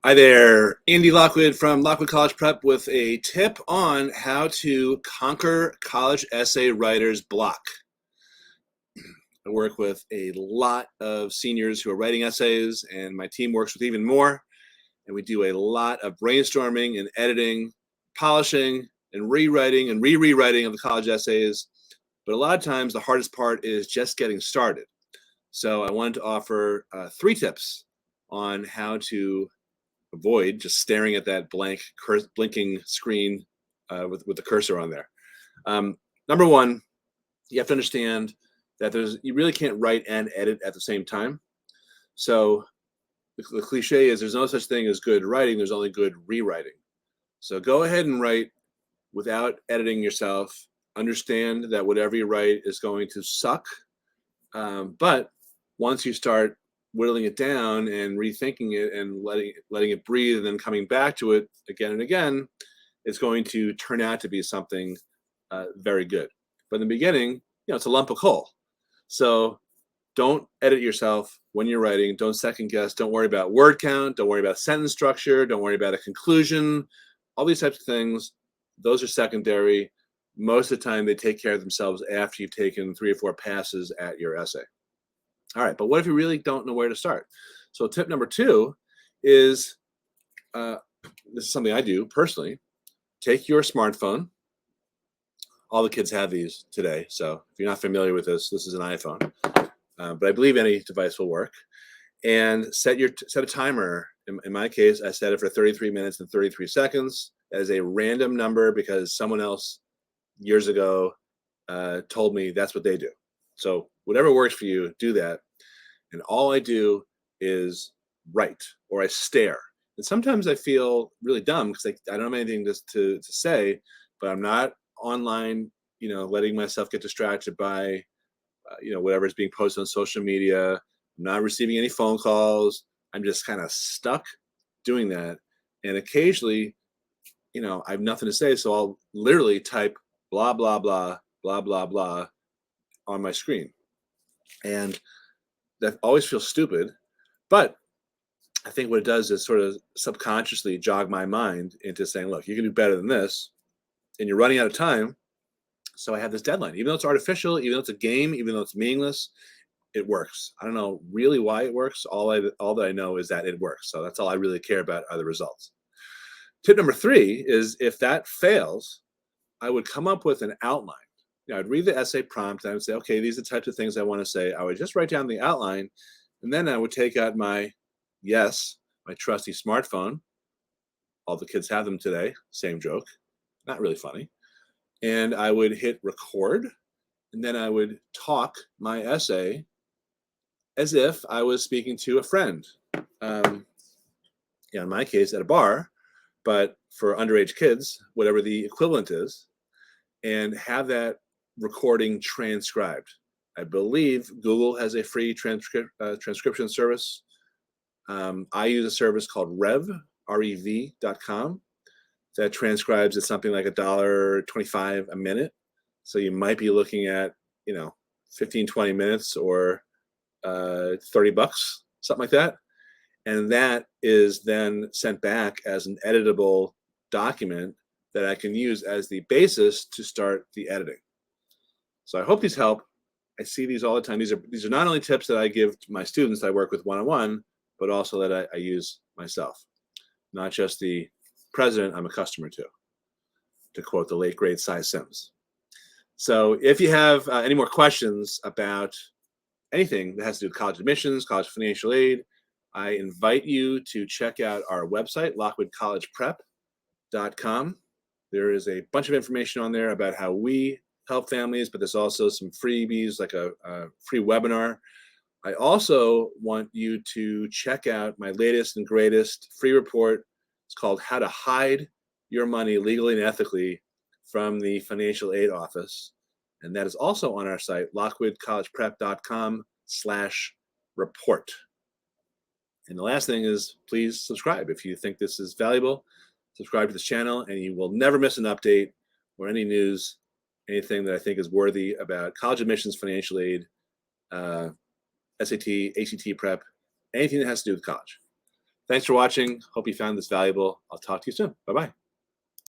Hi there, Andy Lockwood from Lockwood College Prep with a tip on how to conquer college essay writer's block. I work with a lot of seniors who are writing essays, and my team works with even more. And we do a lot of brainstorming and editing, polishing and rewriting and rewriting of the college essays. But a lot of times the hardest part is just getting started. So I wanted to offer 3 tips on how to avoid just staring at that blank blinking screen with the cursor on there. Number one, you have to understand that you really can't write and edit at the same time. So the cliche is there's no such thing as good writing, there's only good rewriting. So go ahead and write without editing yourself. Understand that whatever you write is going to suck. But once you start whittling it down and rethinking it and letting it breathe and then coming back to it again and again, it's going to turn out to be something very good. But in the beginning, it's a lump of coal. So don't edit yourself when you're writing. Don't second guess. Don't worry about word count. Don't worry about sentence structure. Don't worry about a conclusion. All these types of things, those are secondary. Most of the time, they take care of themselves after you've taken 3 or 4 passes at your essay. All right, but what if you really don't know where to start? So tip number 2 is, this is something I do personally. Take your smartphone. All the kids have these today, so if you're not familiar with this, this is an iPhone. But I believe any device will work. And set a timer. In my case, I set it for 33 minutes and 33 seconds. That is a random number because someone else years ago told me that's what they do. So whatever works for you, do that. And all I do is write or I stare. And sometimes I feel really dumb because I don't have anything to say, but I'm not online, letting myself get distracted by, whatever is being posted on social media. I'm not receiving any phone calls. I'm just kind of stuck doing that. And occasionally, I have nothing to say. So I'll literally type blah, blah, blah, blah, blah, blah on my screen. And that always feels stupid, but I think what it does is sort of subconsciously jog my mind into saying, look, you can do better than this, and you're running out of time. So I have this deadline, even though it's artificial, even though it's a game, even though it's meaningless, it works. I don't know really why it works. All that I know is that it works. So that's all I really care about are the results. Tip number 3 is if that fails, I would come up with an outline. I'd read the essay prompt and I would say, okay, these are the types of things I want to say. I would just write down the outline, and then I would take out my trusty smartphone. All the kids have them today. Same joke. Not really funny. And I would hit record, and then I would talk my essay as if I was speaking to a friend. In my case, at a bar, but for underage kids, whatever the equivalent is, and have that recording transcribed. I believe Google has a free transcription service. I use a service called rev.com that transcribes at something like $1.25 a minute. So you might be looking at 15, 20 minutes or $30, something like that. And that is then sent back as an editable document that I can use as the basis to start the editing. So I hope these help. I see these all the time. These are not only tips that I give to my students I work with one-on-one, but also that I use myself. Not just the president I'm a customer to quote the late, great Cy Sims. So if you have any more questions about anything that has to do with college admissions, college financial aid, I invite you to check out our website, lockwoodcollegeprep.com. There is a bunch of information on there about how we help families, but there's also some freebies like a free webinar. I also want you to check out my latest and greatest free report. It's called How to Hide Your Money Legally and Ethically from the Financial Aid Office. And that is also on our site, lockwoodcollegeprep.com/report. And the last thing is, please subscribe. If you think this is valuable, subscribe to this channel and you will never miss an update or any news, anything that I think is worthy about college admissions, financial aid, SAT, ACT prep, anything that has to do with college. Thanks for watching. Hope you found this valuable. I'll talk to you soon. Bye-bye.